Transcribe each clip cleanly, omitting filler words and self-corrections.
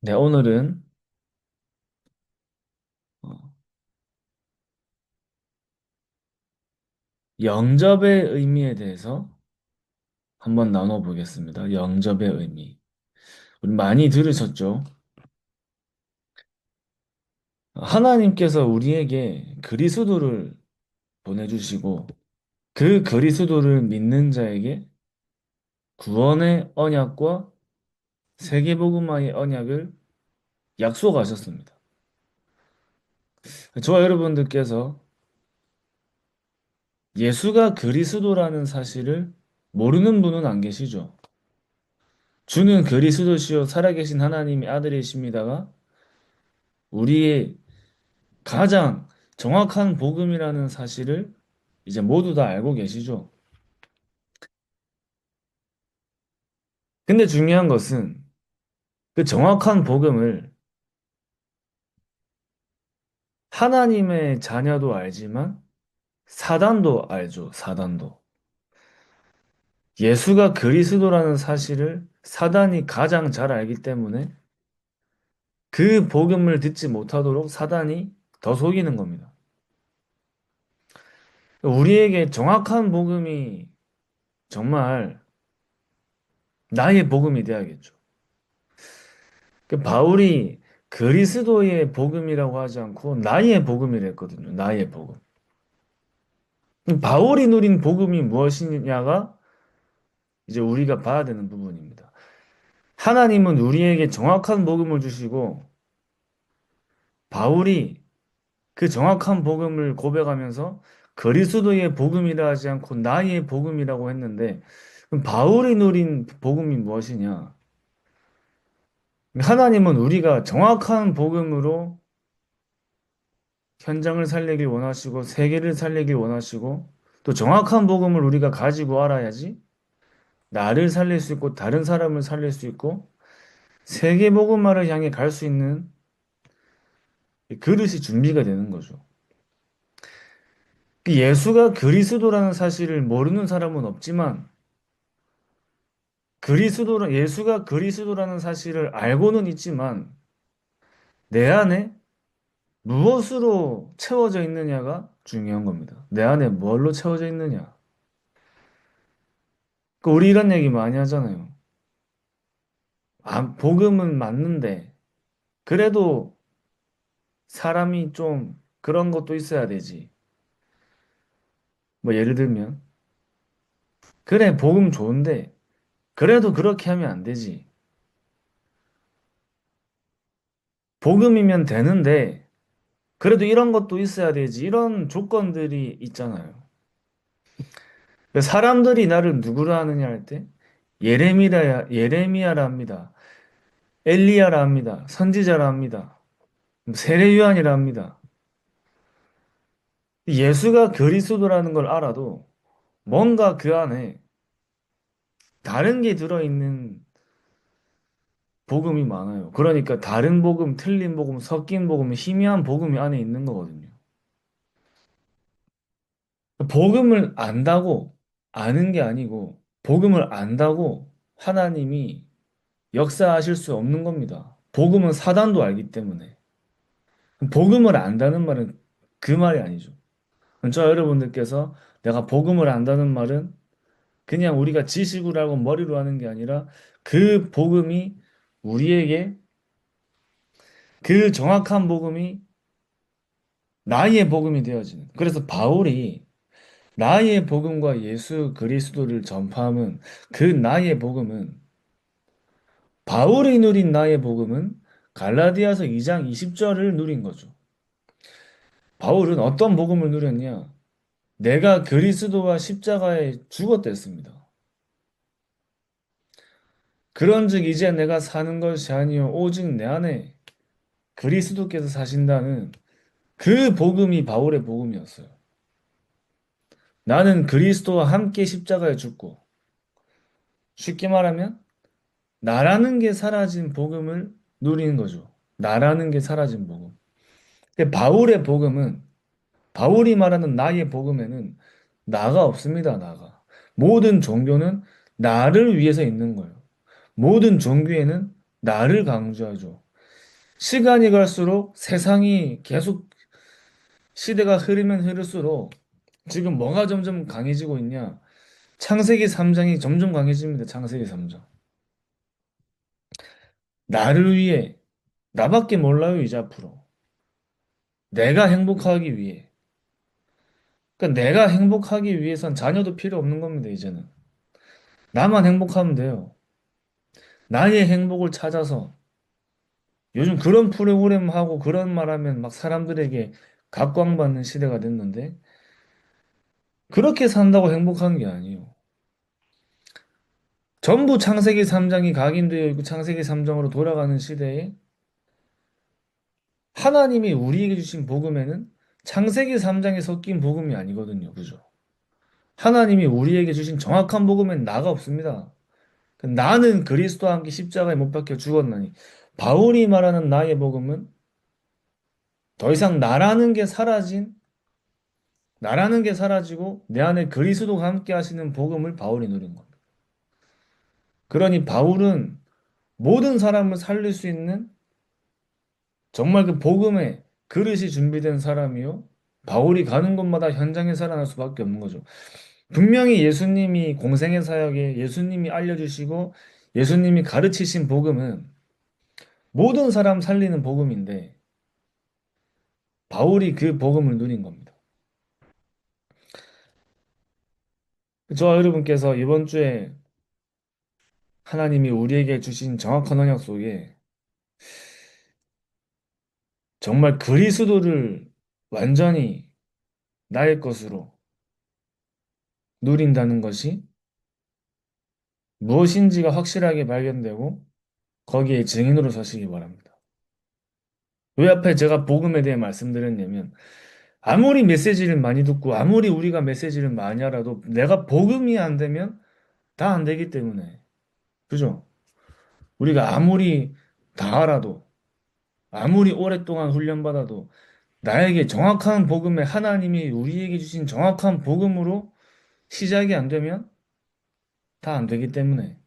네, 오늘은 어, 영접의 의미에 대해서 한번 나눠보겠습니다. 영접의 의미. 우리 많이 들으셨죠? 하나님께서 우리에게 그리스도를 보내주시고 그 그리스도를 믿는 자에게 구원의 언약과 세계복음화의 언약을 약속하셨습니다. 저와 여러분들께서 예수가 그리스도라는 사실을 모르는 분은 안 계시죠? 주는 그리스도시요 살아계신 하나님의 아들이십니다가 우리의 가장 정확한 복음이라는 사실을 이제 모두 다 알고 계시죠? 근데 중요한 것은 그 정확한 복음을 하나님의 자녀도 알지만 사단도 알죠, 사단도. 예수가 그리스도라는 사실을 사단이 가장 잘 알기 때문에 그 복음을 듣지 못하도록 사단이 더 속이는 겁니다. 우리에게 정확한 복음이 정말 나의 복음이 돼야겠죠. 바울이 그리스도의 복음이라고 하지 않고 나의 복음이라 했거든요. 나의 복음. 바울이 누린 복음이 무엇이냐가 이제 우리가 봐야 되는 부분입니다. 하나님은 우리에게 정확한 복음을 주시고 바울이 그 정확한 복음을 고백하면서 그리스도의 복음이라 하지 않고 나의 복음이라고 했는데 그럼 바울이 누린 복음이 무엇이냐? 하나님은 우리가 정확한 복음으로 현장을 살리길 원하시고 세계를 살리길 원하시고 또 정확한 복음을 우리가 가지고 알아야지 나를 살릴 수 있고 다른 사람을 살릴 수 있고 세계 복음화를 향해 갈 수 있는 이 그릇이 준비가 되는 거죠. 그 예수가 그리스도라는 사실을 모르는 사람은 없지만 예수가 그리스도라는 사실을 알고는 있지만 내 안에 무엇으로 채워져 있느냐가 중요한 겁니다. 내 안에 뭘로 채워져 있느냐. 우리 이런 얘기 많이 하잖아요. 복음은 맞는데, 그래도 사람이 좀 그런 것도 있어야 되지. 뭐 예를 들면, 그래, 복음 좋은데, 그래도 그렇게 하면 안 되지. 복음이면 되는데, 그래도 이런 것도 있어야 되지. 이런 조건들이 있잖아요. 사람들이 나를 누구로 하느냐 할 때, 예레미야라 합니다. 엘리야라 합니다. 선지자라 합니다. 세례 요한이라 합니다. 예수가 그리스도라는 걸 알아도 뭔가 그 안에 다른 게 들어있는 복음이 많아요. 그러니까 다른 복음, 틀린 복음, 섞인 복음, 희미한 복음이 안에 있는 거거든요. 복음을 안다고 아는 게 아니고 복음을 안다고 하나님이 역사하실 수 없는 겁니다. 복음은 사단도 알기 때문에. 복음을 안다는 말은 그 말이 아니죠. 저 여러분들께서 내가 복음을 안다는 말은 그냥 우리가 지식으로 알고 머리로 하는 게 아니라 그 복음이 우리에게 그 정확한 복음이 나의 복음이 되어지는. 그래서 바울이 나의 복음과 예수 그리스도를 전파함은 그 나의 복음은 바울이 누린 나의 복음은 갈라디아서 2장 20절을 누린 거죠. 바울은 어떤 복음을 누렸냐? 내가 그리스도와 십자가에 죽었댔습니다. 그런즉 이제 내가 사는 것이 아니요 오직 내 안에 그리스도께서 사신다는 그 복음이 바울의 복음이었어요. 나는 그리스도와 함께 십자가에 죽고 쉽게 말하면 나라는 게 사라진 복음을 누리는 거죠. 나라는 게 사라진 복음. 근데 바울의 복음은 바울이 말하는 나의 복음에는 나가 없습니다. 나가. 모든 종교는 나를 위해서 있는 거예요. 모든 종교에는 나를 강조하죠. 시간이 갈수록 세상이 계속 시대가 흐르면 흐를수록 지금 뭐가 점점 강해지고 있냐? 창세기 3장이 점점 강해집니다. 창세기 3장. 나를 위해, 나밖에 몰라요, 이제 앞으로. 내가 행복하기 위해. 그러니까 내가 행복하기 위해선 자녀도 필요 없는 겁니다, 이제는. 나만 행복하면 돼요. 나의 행복을 찾아서. 요즘 그런 프로그램 하고 그런 말 하면 막 사람들에게 각광받는 시대가 됐는데, 그렇게 산다고 행복한 게 아니에요. 전부 창세기 3장이 각인되어 있고 창세기 3장으로 돌아가는 시대에 하나님이 우리에게 주신 복음에는 창세기 3장에 섞인 복음이 아니거든요. 그죠? 하나님이 우리에게 주신 정확한 복음엔 나가 없습니다. 나는 그리스도와 함께 십자가에 못 박혀 죽었나니. 바울이 말하는 나의 복음은 더 이상 나라는 게 사라지고 내 안에 그리스도가 함께 하시는 복음을 바울이 누린 겁니다. 그러니 바울은 모든 사람을 살릴 수 있는 정말 그 복음의 그릇이 준비된 사람이요. 바울이 가는 곳마다 현장에 살아날 수밖에 없는 거죠. 분명히 예수님이 공생의 사역에 예수님이 알려주시고 예수님이 가르치신 복음은 모든 사람 살리는 복음인데 바울이 그 복음을 누린 겁니다. 저와 여러분께서 이번 주에 하나님이 우리에게 주신 정확한 언약 속에 정말 그리스도를 완전히 나의 것으로 누린다는 것이 무엇인지가 확실하게 발견되고 거기에 증인으로 서시기 바랍니다. 왜 앞에 제가 복음에 대해 말씀드렸냐면 아무리 메시지를 많이 듣고 아무리 우리가 메시지를 많이 알아도 내가 복음이 안 되면 다 안 되기 때문에 그죠? 우리가 아무리 다 알아도 아무리 오랫동안 훈련받아도 나에게 정확한 복음에 하나님이 우리에게 주신 정확한 복음으로 시작이 안 되면 다 안 되기 때문에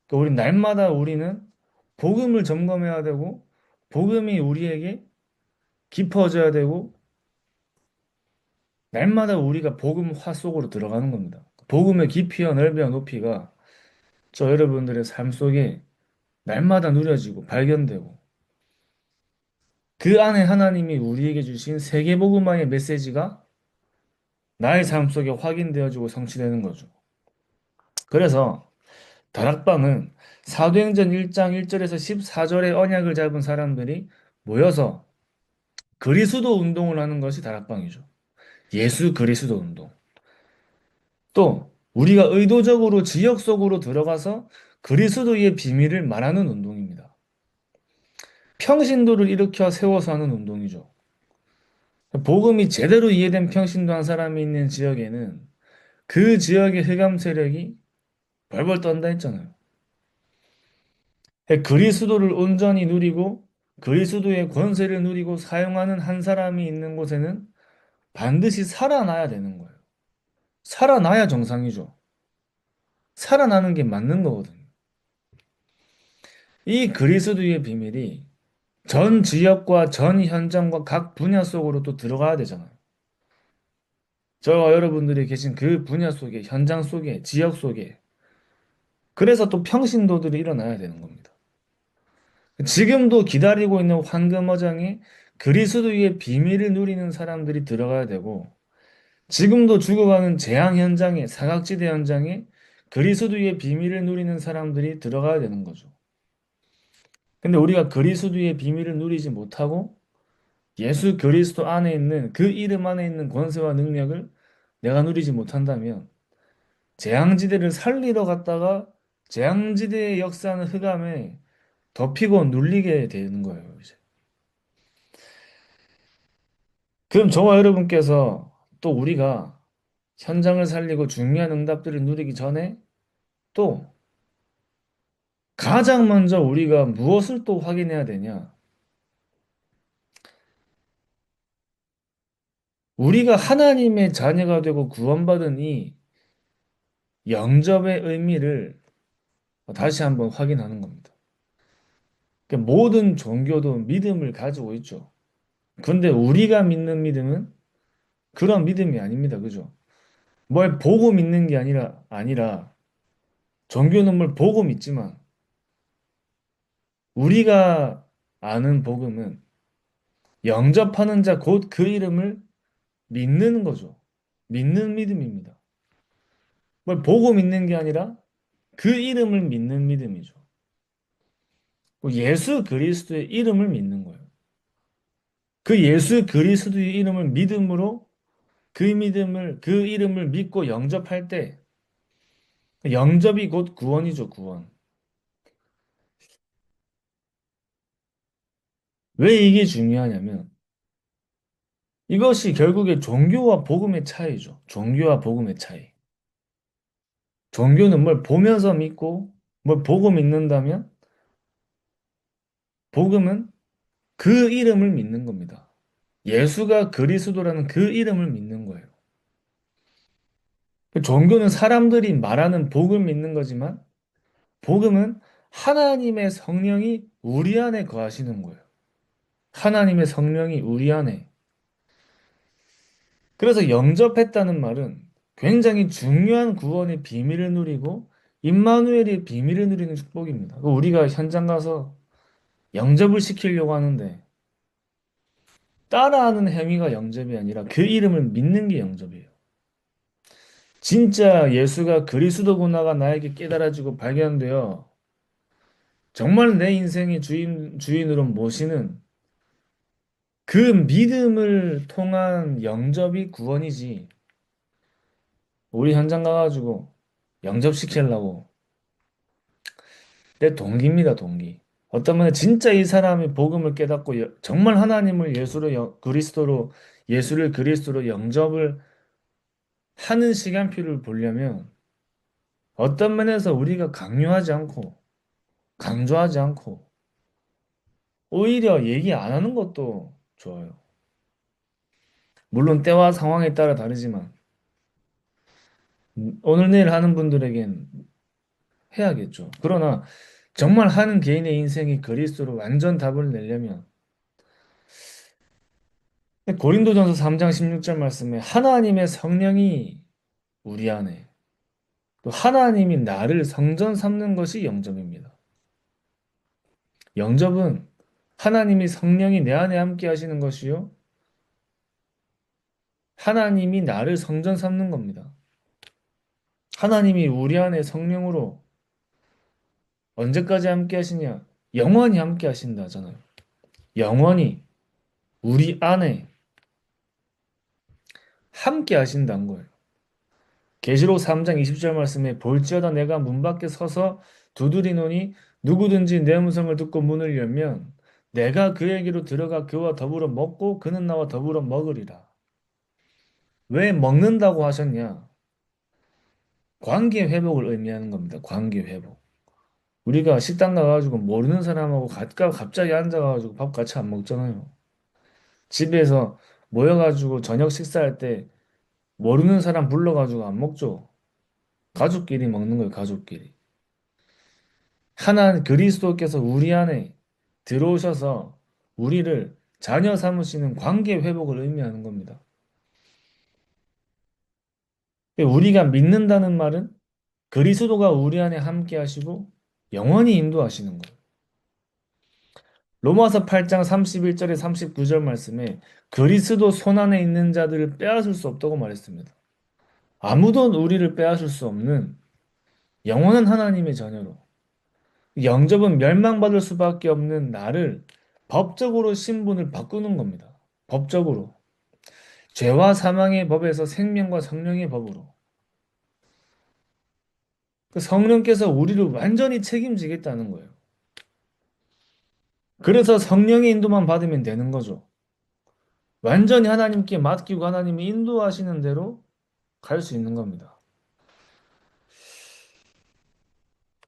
그러니까 우리 날마다 우리는 복음을 점검해야 되고 복음이 우리에게 깊어져야 되고 날마다 우리가 복음화 속으로 들어가는 겁니다. 복음의 깊이와 넓이와 높이가 저 여러분들의 삶 속에 날마다 누려지고 발견되고 그 안에 하나님이 우리에게 주신 세계복음화의 메시지가 나의 삶 속에 확인되어지고 성취되는 거죠. 그래서 다락방은 사도행전 1장 1절에서 14절의 언약을 잡은 사람들이 모여서 그리스도 운동을 하는 것이 다락방이죠. 예수 그리스도 운동. 또 우리가 의도적으로 지역 속으로 들어가서 그리스도의 비밀을 말하는 운동입니다. 평신도를 일으켜 세워서 하는 운동이죠. 복음이 제대로 이해된 평신도 한 사람이 있는 지역에는 그 지역의 흑암 세력이 벌벌 떤다 했잖아요. 그리스도를 온전히 누리고 그리스도의 권세를 누리고 사용하는 한 사람이 있는 곳에는 반드시 살아나야 되는 거예요. 살아나야 정상이죠. 살아나는 게 맞는 거거든요. 이 그리스도의 비밀이 전 지역과 전 현장과 각 분야 속으로 또 들어가야 되잖아요. 저와 여러분들이 계신 그 분야 속에, 현장 속에, 지역 속에. 그래서 또 평신도들이 일어나야 되는 겁니다. 지금도 기다리고 있는 황금어장에 그리스도의 비밀을 누리는 사람들이 들어가야 되고, 지금도 죽어가는 재앙 현장에, 사각지대 현장에 그리스도의 비밀을 누리는 사람들이 들어가야 되는 거죠. 근데 우리가 그리스도의 비밀을 누리지 못하고 예수 그리스도 안에 있는 그 이름 안에 있는 권세와 능력을 내가 누리지 못한다면 재앙지대를 살리러 갔다가 재앙지대의 역사는 흑암에 덮이고 눌리게 되는 거예요, 이제. 그럼 저와 여러분께서 또 우리가 현장을 살리고 중요한 응답들을 누리기 전에 또 가장 먼저 우리가 무엇을 또 확인해야 되냐? 우리가 하나님의 자녀가 되고 구원받은 이 영접의 의미를 다시 한번 확인하는 겁니다. 모든 종교도 믿음을 가지고 있죠. 근데 우리가 믿는 믿음은 그런 믿음이 아닙니다. 그죠? 뭘 보고 믿는 게 아니라 종교는 뭘 보고 믿지만 우리가 아는 복음은 영접하는 자 곧 그 이름을 믿는 거죠. 믿는 믿음입니다. 뭘 보고 믿는 게 아니라 그 이름을 믿는 믿음이죠. 예수 그리스도의 이름을 믿는 거예요. 그 예수 그리스도의 이름을 믿음으로 그 이름을 믿고 영접할 때 영접이 곧 구원이죠, 구원. 왜 이게 중요하냐면 이것이 결국에 종교와 복음의 차이죠. 종교와 복음의 차이. 종교는 뭘 보면서 믿고 뭘 보고 믿는다면 복음은 그 이름을 믿는 겁니다. 예수가 그리스도라는 그 이름을 믿는 거예요. 종교는 사람들이 말하는 복을 믿는 거지만 복음은 하나님의 성령이 우리 안에 거하시는 거예요. 하나님의 성령이 우리 안에. 그래서 영접했다는 말은 굉장히 중요한 구원의 비밀을 누리고 임마누엘의 비밀을 누리는 축복입니다. 우리가 현장 가서 영접을 시키려고 하는데 따라하는 행위가 영접이 아니라 그 이름을 믿는 게 영접이에요. 진짜 예수가 그리스도구나가 나에게 깨달아지고 발견되어 정말 내 인생의 주인으로 모시는 그 믿음을 통한 영접이 구원이지. 우리 현장 가가지고 영접시키려고 내 동기입니다, 동기. 어떤 분은 진짜 이 사람이 복음을 깨닫고 정말 하나님을 예수를 그리스도로 영접을 하는 시간표를 보려면 어떤 면에서 우리가 강요하지 않고 강조하지 않고 오히려 얘기 안 하는 것도 좋아요. 물론 때와 상황에 따라 다르지만 오늘 내일 하는 분들에겐 해야겠죠. 그러나 정말 하는 개인의 인생이 그리스도로 완전 답을 내려면 고린도전서 3장 16절 말씀에 하나님의 성령이 우리 안에 또 하나님이 나를 성전 삼는 것이 영접입니다. 영접은 하나님이 성령이 내 안에 함께 하시는 것이요. 하나님이 나를 성전 삼는 겁니다. 하나님이 우리 안에 성령으로 언제까지 함께 하시냐? 영원히 함께 하신다잖아요. 영원히 우리 안에 함께 하신다는 거예요. 계시록 3장 20절 말씀에 볼지어다 내가 문 밖에 서서 두드리노니 누구든지 내 음성을 듣고 문을 열면 내가 그에게로 들어가 그와 더불어 먹고 그는 나와 더불어 먹으리라. 왜 먹는다고 하셨냐? 관계 회복을 의미하는 겁니다. 관계 회복. 우리가 식당 가가지고 모르는 사람하고 갑자기 앉아가지고 밥 같이 안 먹잖아요. 집에서 모여가지고 저녁 식사할 때 모르는 사람 불러가지고 안 먹죠. 가족끼리 먹는 거예요, 가족끼리. 하나님 그리스도께서 우리 안에 들어오셔서 우리를 자녀 삼으시는 관계 회복을 의미하는 겁니다. 우리가 믿는다는 말은 그리스도가 우리 안에 함께 하시고 영원히 인도하시는 거예요. 로마서 8장 31절에 39절 말씀에 그리스도 손 안에 있는 자들을 빼앗을 수 없다고 말했습니다. 아무도 우리를 빼앗을 수 없는 영원한 하나님의 자녀로 영접은 멸망받을 수밖에 없는 나를 법적으로 신분을 바꾸는 겁니다. 법적으로. 죄와 사망의 법에서 생명과 성령의 법으로. 그 성령께서 우리를 완전히 책임지겠다는 거예요. 그래서 성령의 인도만 받으면 되는 거죠. 완전히 하나님께 맡기고 하나님이 인도하시는 대로 갈 수 있는 겁니다.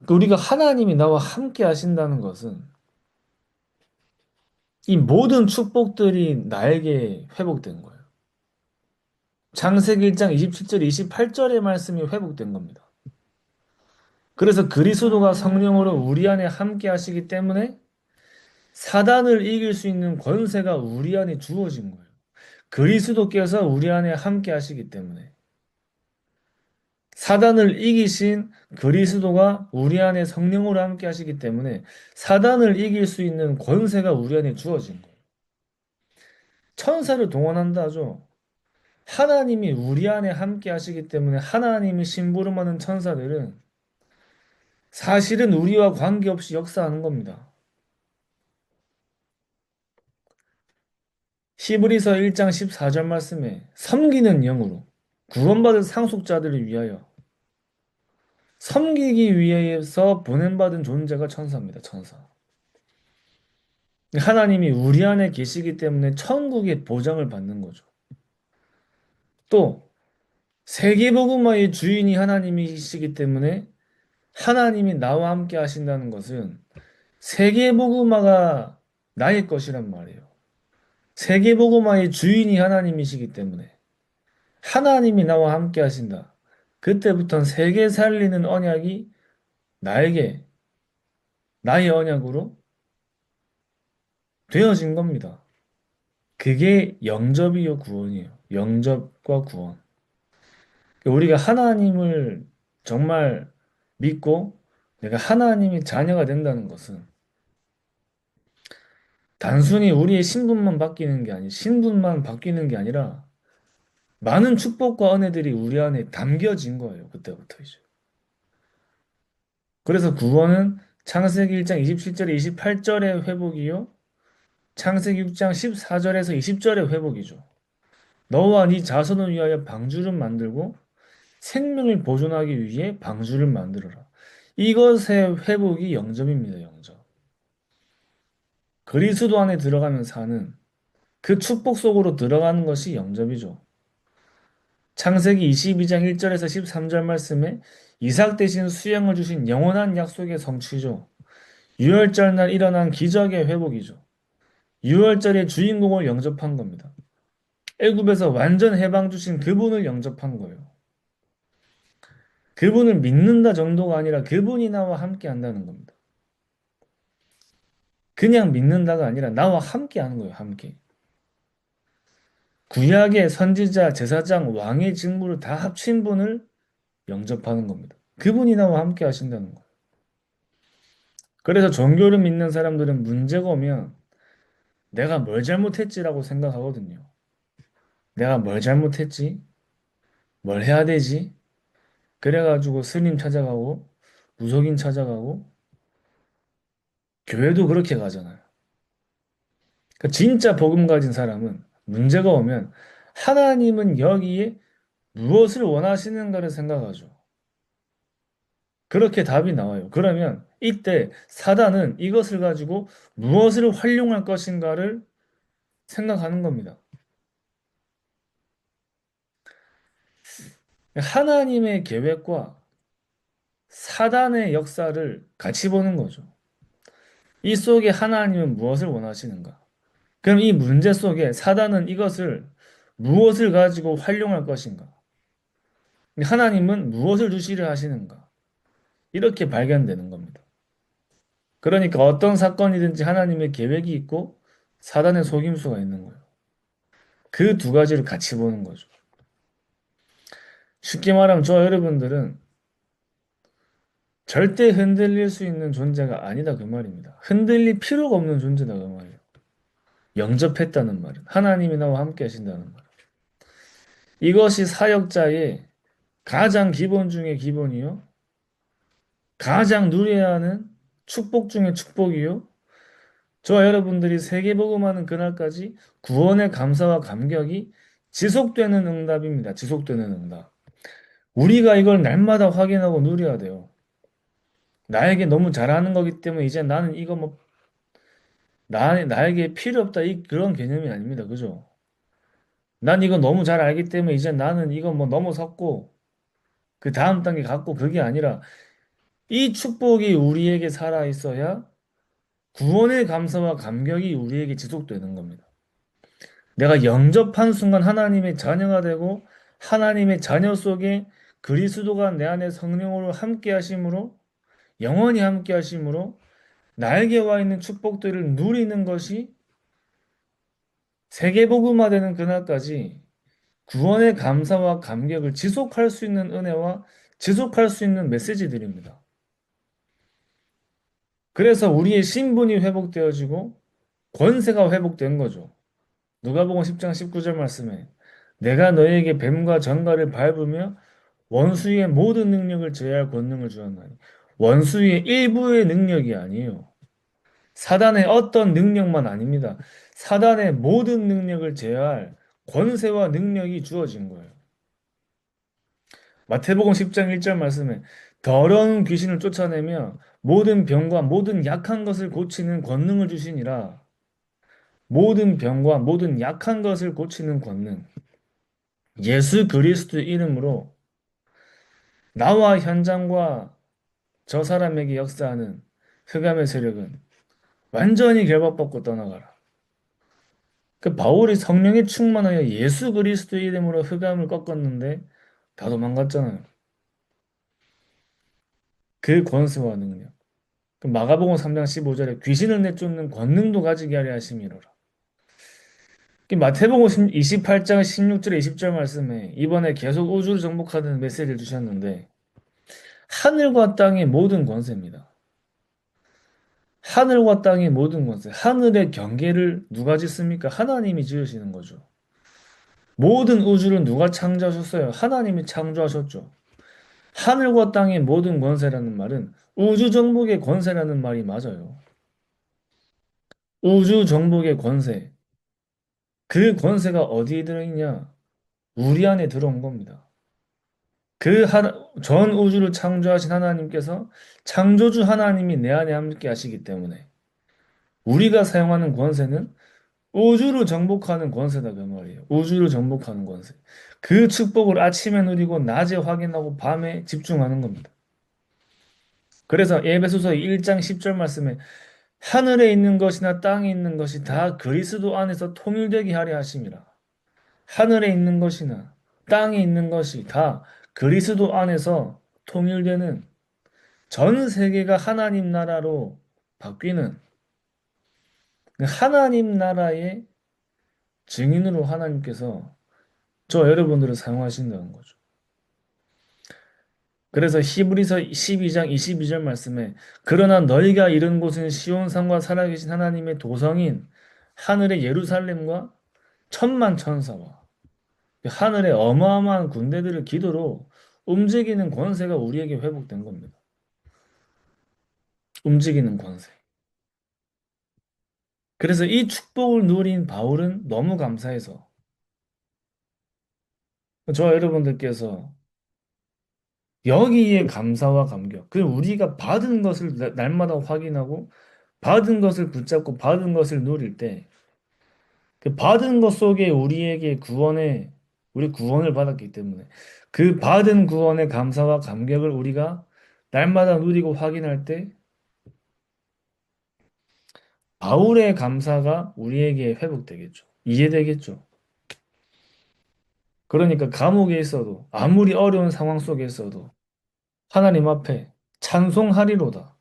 우리가 하나님이 나와 함께 하신다는 것은 이 모든 축복들이 나에게 회복된 거예요. 창세기 1장 27절, 28절의 말씀이 회복된 겁니다. 그래서 그리스도가 성령으로 우리 안에 함께 하시기 때문에 사단을 이길 수 있는 권세가 우리 안에 주어진 거예요. 그리스도께서 우리 안에 함께 하시기 때문에. 사단을 이기신 그리스도가 우리 안에 성령으로 함께 하시기 때문에 사단을 이길 수 있는 권세가 우리 안에 주어진 거예요. 천사를 동원한다 하죠. 하나님이 우리 안에 함께 하시기 때문에 하나님이 심부름하는 천사들은 사실은 우리와 관계없이 역사하는 겁니다. 히브리서 1장 14절 말씀에 섬기는 영으로 구원받은 상속자들을 위하여 섬기기 위해서 보냄받은 존재가 천사입니다. 천사. 하나님이 우리 안에 계시기 때문에 천국의 보장을 받는 거죠. 또 세계복음화의 주인이 하나님이시기 때문에 하나님이 나와 함께 하신다는 것은 세계복음화가 나의 것이란 말이에요. 세계복음화의 주인이 하나님이시기 때문에 하나님이 나와 함께 하신다. 그때부터는 세계 살리는 언약이 나에게 나의 언약으로 되어진 겁니다. 그게 영접이요 구원이에요. 영접과 구원. 우리가 하나님을 정말 믿고 내가 하나님의 자녀가 된다는 것은 단순히 우리의 신분만 바뀌는 게 아니라 많은 축복과 은혜들이 우리 안에 담겨진 거예요. 그때부터 이제. 그래서 구원은 창세기 1장 27절에 28절의 회복이요. 창세기 6장 14절에서 20절의 회복이죠. 너와 네 자손을 위하여 방주를 만들고 생명을 보존하기 위해 방주를 만들어라. 이것의 회복이 영접입니다. 영접. 그리스도 안에 들어가면 사는 그 축복 속으로 들어가는 것이 영접이죠. 창세기 22장 1절에서 13절 말씀에 이삭 대신 수양을 주신 영원한 약속의 성취죠. 유월절 날 일어난 기적의 회복이죠. 유월절의 주인공을 영접한 겁니다. 애굽에서 완전 해방 주신 그분을 영접한 거예요. 그분을 믿는다 정도가 아니라 그분이 나와 함께 한다는 겁니다. 그냥 믿는다가 아니라 나와 함께 하는 거예요. 함께. 구약의 선지자, 제사장, 왕의 직무를 다 합친 분을 영접하는 겁니다. 그분이 나와 함께 하신다는 거예요. 그래서 종교를 믿는 사람들은 문제가 오면 내가 뭘 잘못했지라고 생각하거든요. 내가 뭘 잘못했지? 뭘 해야 되지? 그래가지고 스님 찾아가고 무속인 찾아가고 교회도 그렇게 가잖아요. 그러니까 진짜 복음 가진 사람은 문제가 오면 하나님은 여기에 무엇을 원하시는가를 생각하죠. 그렇게 답이 나와요. 그러면 이때 사단은 이것을 가지고 무엇을 활용할 것인가를 생각하는 겁니다. 하나님의 계획과 사단의 역사를 같이 보는 거죠. 이 속에 하나님은 무엇을 원하시는가? 그럼 이 문제 속에 사단은 이것을 무엇을 가지고 활용할 것인가? 하나님은 무엇을 주시려 하시는가? 이렇게 발견되는 겁니다. 그러니까 어떤 사건이든지 하나님의 계획이 있고 사단의 속임수가 있는 거예요. 그 두 가지를 같이 보는 거죠. 쉽게 말하면 저 여러분들은 절대 흔들릴 수 있는 존재가 아니다 그 말입니다. 흔들릴 필요가 없는 존재다 그 말이에요. 영접했다는 말은 하나님이 나와 함께 하신다는 말. 이것이 사역자의 가장 기본 중에 기본이요. 가장 누려야 하는 축복 중에 축복이요. 저와 여러분들이 세계복음하는 그날까지 구원의 감사와 감격이 지속되는 응답입니다. 지속되는 응답. 우리가 이걸 날마다 확인하고 누려야 돼요. 나에게 너무 잘하는 거기 때문에 이제 나는 이거 뭐 나에게 필요 없다 그런 개념이 아닙니다. 그죠? 난 이거 너무 잘 알기 때문에 이제 나는 이거 뭐 넘어섰고 그 다음 단계 갔고 그게 아니라 이 축복이 우리에게 살아 있어야 구원의 감사와 감격이 우리에게 지속되는 겁니다. 내가 영접한 순간 하나님의 자녀가 되고 하나님의 자녀 속에 그리스도가 내 안에 성령으로 함께 하심으로 영원히 함께 하심으로 나에게 와 있는 축복들을 누리는 것이 세계복음화되는 그날까지 구원의 감사와 감격을 지속할 수 있는 은혜와 지속할 수 있는 메시지들입니다. 그래서 우리의 신분이 회복되어지고 권세가 회복된 거죠. 누가복음 10장 19절 말씀에 내가 너희에게 뱀과 전갈을 밟으며 원수의 모든 능력을 제할 권능을 주었나니 원수의 일부의 능력이 아니에요. 사단의 어떤 능력만 아닙니다. 사단의 모든 능력을 제어할 권세와 능력이 주어진 거예요. 마태복음 10장 1절 말씀에 더러운 귀신을 쫓아내며 모든 병과 모든 약한 것을 고치는 권능을 주시니라. 모든 병과 모든 약한 것을 고치는 권능. 예수 그리스도 이름으로 나와 현장과 저 사람에게 역사하는 흑암의 세력은 완전히 결박받고 떠나가라. 그 바울이 성령에 충만하여 예수 그리스도 이름으로 흑암을 꺾었는데 다 도망갔잖아요. 그 권세와 능력. 그 마가복음 3장 15절에 귀신을 내쫓는 권능도 가지게 하려 하심이로라. 그 마태복음 28장 16절 20절 말씀에 이번에 계속 우주를 정복하는 메시지를 주셨는데 하늘과 땅의 모든 권세입니다. 하늘과 땅의 모든 권세. 하늘의 경계를 누가 짓습니까? 하나님이 지으시는 거죠. 모든 우주를 누가 창조하셨어요? 하나님이 창조하셨죠. 하늘과 땅의 모든 권세라는 말은 우주 정복의 권세라는 말이 맞아요. 우주 정복의 권세. 그 권세가 어디에 들어있냐? 우리 안에 들어온 겁니다. 전 우주를 창조하신 하나님께서 창조주 하나님이 내 안에 함께 하시기 때문에 우리가 사용하는 권세는 우주를 정복하는 권세다 그 말이에요. 우주를 정복하는 권세. 그 축복을 아침에 누리고 낮에 확인하고 밤에 집중하는 겁니다. 그래서 에베소서 1장 10절 말씀에 하늘에 있는 것이나 땅에 있는 것이 다 그리스도 안에서 통일되게 하려 하심이라. 하늘에 있는 것이나 땅에 있는 것이 다 그리스도 안에서 통일되는 전 세계가 하나님 나라로 바뀌는 그 하나님 나라의 증인으로 하나님께서 저 여러분들을 사용하신다는 거죠. 그래서 히브리서 12장 22절 말씀에 그러나 너희가 이른 곳은 시온산과 살아계신 하나님의 도성인 하늘의 예루살렘과 천만 천사와 하늘의 어마어마한 군대들을 기도로 움직이는 권세가 우리에게 회복된 겁니다. 움직이는 권세. 그래서 이 축복을 누린 바울은 너무 감사해서 저 여러분들께서 여기에 감사와 감격, 그 우리가 받은 것을 날마다 확인하고 받은 것을 붙잡고 받은 것을 누릴 때 그 받은 것 속에 우리에게 우리 구원을 받았기 때문에 그 받은 구원의 감사와 감격을 우리가 날마다 누리고 확인할 때 바울의 감사가 우리에게 회복되겠죠. 이해되겠죠. 그러니까 감옥에 있어도 아무리 어려운 상황 속에 있어도 하나님 앞에 찬송하리로다.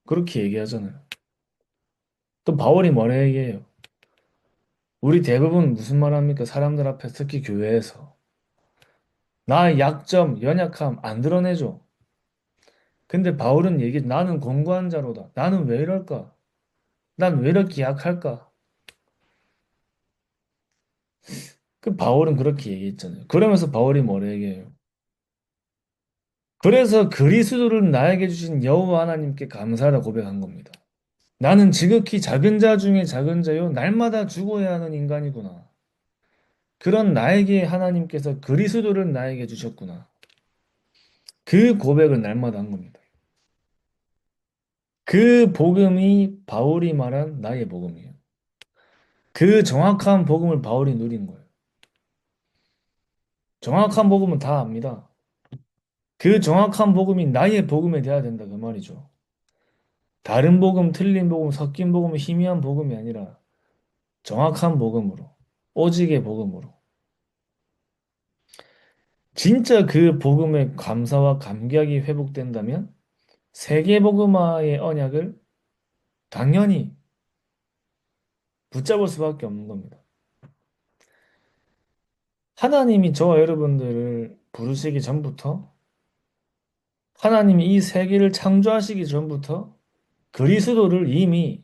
그렇게 얘기하잖아요. 또 바울이 뭐라 얘기해요? 우리 대부분 무슨 말 합니까? 사람들 앞에 특히 교회에서 나의 약점, 연약함 안 드러내죠. 근데 바울은 나는 권고한 자로다. 나는 왜 이럴까? 난 왜 이렇게 약할까? 그 바울은 그렇게 얘기했잖아요. 그러면서 바울이 뭐라 얘기해요? 그래서 그리스도를 나에게 주신 여호와 하나님께 감사하다 고백한 겁니다. 나는 지극히 작은 자 중에 작은 자요. 날마다 죽어야 하는 인간이구나. 그런 나에게 하나님께서 그리스도를 나에게 주셨구나. 그 고백을 날마다 한 겁니다. 그 복음이 바울이 말한 나의 복음이에요. 그 정확한 복음을 바울이 누린 거예요. 정확한 복음은 다 압니다. 그 정확한 복음이 나의 복음이 돼야 된다 그 말이죠. 다른 복음, 틀린 복음, 섞인 복음, 희미한 복음이 아니라 정확한 복음으로, 오직의 복음으로. 진짜 그 복음의 감사와 감격이 회복된다면 세계복음화의 언약을 당연히 붙잡을 수밖에 없는 겁니다. 하나님이 저와 여러분들을 부르시기 전부터, 하나님이 이 세계를 창조하시기 전부터 그리스도를 이미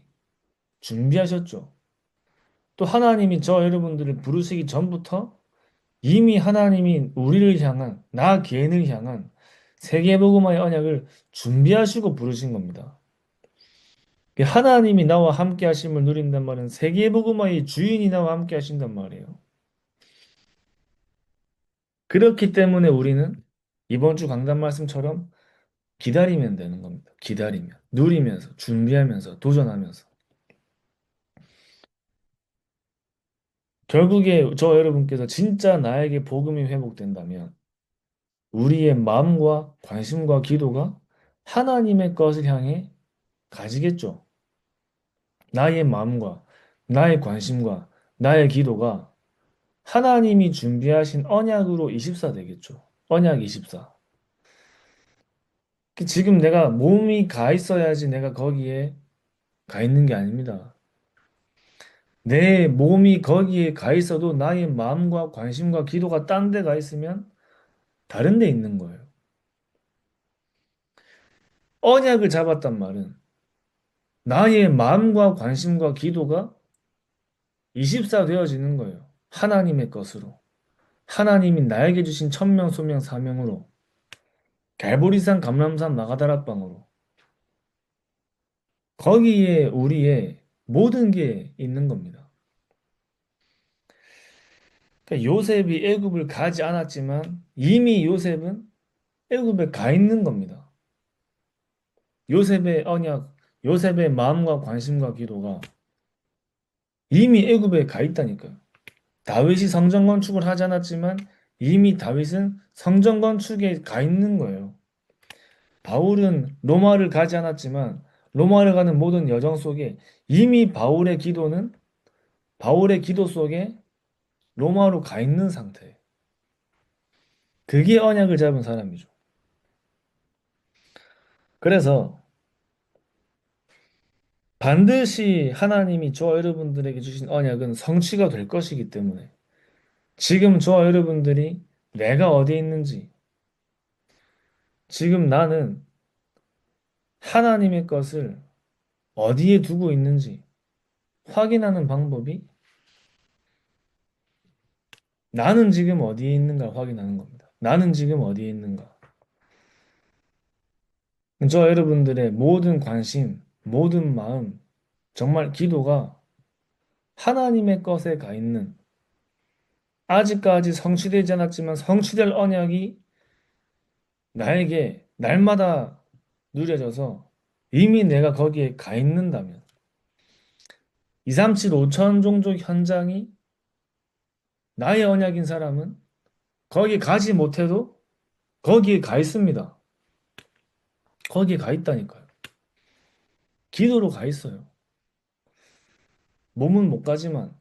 준비하셨죠. 또 하나님이 저와 여러분들을 부르시기 전부터 이미 하나님이 우리를 향한, 나 개인을 향한 세계복음화의 언약을 준비하시고 부르신 겁니다. 하나님이 나와 함께 하심을 누린단 말은 세계복음화의 주인이 나와 함께 하신단 말이에요. 그렇기 때문에 우리는 이번 주 강단 말씀처럼 기다리면 되는 겁니다. 기다리면, 누리면서, 준비하면서, 도전하면서. 결국에 저 여러분께서 진짜 나에게 복음이 회복된다면 우리의 마음과 관심과 기도가 하나님의 것을 향해 가지겠죠. 나의 마음과 나의 관심과 나의 기도가 하나님이 준비하신 언약으로 24 되겠죠. 언약 24. 지금 내가 몸이 가 있어야지 내가 거기에 가 있는 게 아닙니다. 내 몸이 거기에 가 있어도 나의 마음과 관심과 기도가 딴데 가 있으면 다른 데 있는 거예요. 언약을 잡았단 말은 나의 마음과 관심과 기도가 24 되어지는 거예요. 하나님의 것으로. 하나님이 나에게 주신 천명, 소명, 사명으로. 갈보리산, 감람산, 마가다락방으로. 거기에 우리의 모든 게 있는 겁니다. 그러니까 요셉이 애굽을 가지 않았지만 이미 요셉은 애굽에 가 있는 겁니다. 요셉의 언약, 요셉의 마음과 관심과 기도가 이미 애굽에 가 있다니까요. 다윗이 성전 건축을 하지 않았지만 이미 다윗은 성전 건축에 가 있는 거예요. 바울은 로마를 가지 않았지만 로마를 가는 모든 여정 속에 이미 바울의 기도 속에 로마로 가 있는 상태예요. 그게 언약을 잡은 사람이죠. 그래서 반드시 하나님이 저와 여러분들에게 주신 언약은 성취가 될 것이기 때문에 지금 저와 여러분들이 내가 어디에 있는지, 지금 나는 하나님의 것을 어디에 두고 있는지 확인하는 방법이 나는 지금 어디에 있는가 확인하는 겁니다. 나는 지금 어디에 있는가. 저 여러분들의 모든 관심, 모든 마음, 정말 기도가 하나님의 것에 가 있는 아직까지 성취되지 않았지만 성취될 언약이 나에게 날마다 누려져서 이미 내가 거기에 가 있는다면 237 5천 종족 현장이 나의 언약인 사람은 거기에 가지 못해도 거기에 가 있습니다. 거기에 가 있다니까요. 기도로 가 있어요. 몸은 못 가지만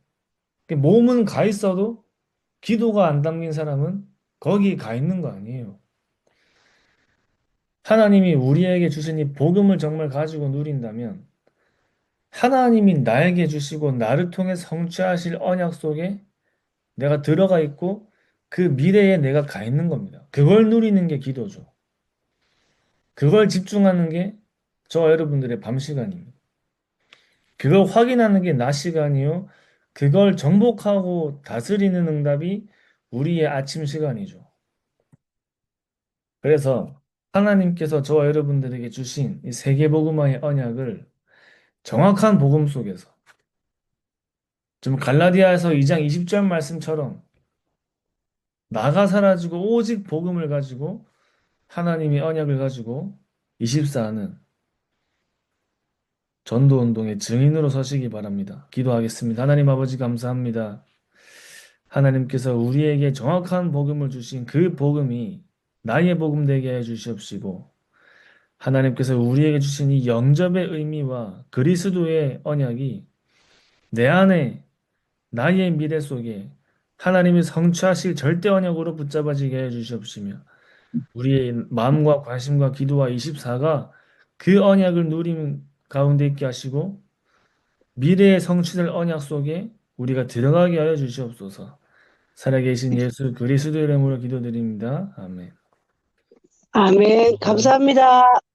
몸은 가 있어도 기도가 안 담긴 사람은 거기에 가 있는 거 아니에요. 하나님이 우리에게 주신 이 복음을 정말 가지고 누린다면 하나님이 나에게 주시고 나를 통해 성취하실 언약 속에 내가 들어가 있고 그 미래에 내가 가 있는 겁니다. 그걸 누리는 게 기도죠. 그걸 집중하는 게 저와 여러분들의 밤 시간입니다. 그걸 확인하는 게 낮 시간이요. 그걸 정복하고 다스리는 응답이 우리의 아침 시간이죠. 그래서 하나님께서 저와 여러분들에게 주신 이 세계복음화의 언약을 정확한 복음 속에서 좀 갈라디아에서 2장 20절 말씀처럼 나가 사라지고 오직 복음을 가지고 하나님의 언약을 가지고 24는 전도 운동의 증인으로 서시기 바랍니다. 기도하겠습니다. 하나님 아버지 감사합니다. 하나님께서 우리에게 정확한 복음을 주신 그 복음이 나의 복음 되게 해 주시옵시고 하나님께서 우리에게 주신 이 영접의 의미와 그리스도의 언약이 내 안에 나의 미래 속에 하나님이 성취하실 절대 언약으로 붙잡아지게 해 주시옵시며 우리의 마음과 관심과 기도와 24가 그 언약을 누리는 가운데 있게 하시고 미래에 성취될 언약 속에 우리가 들어가게 하여 주시옵소서. 살아계신 예수 그리스도 이름으로 기도드립니다. 아멘. 아멘. 감사합니다.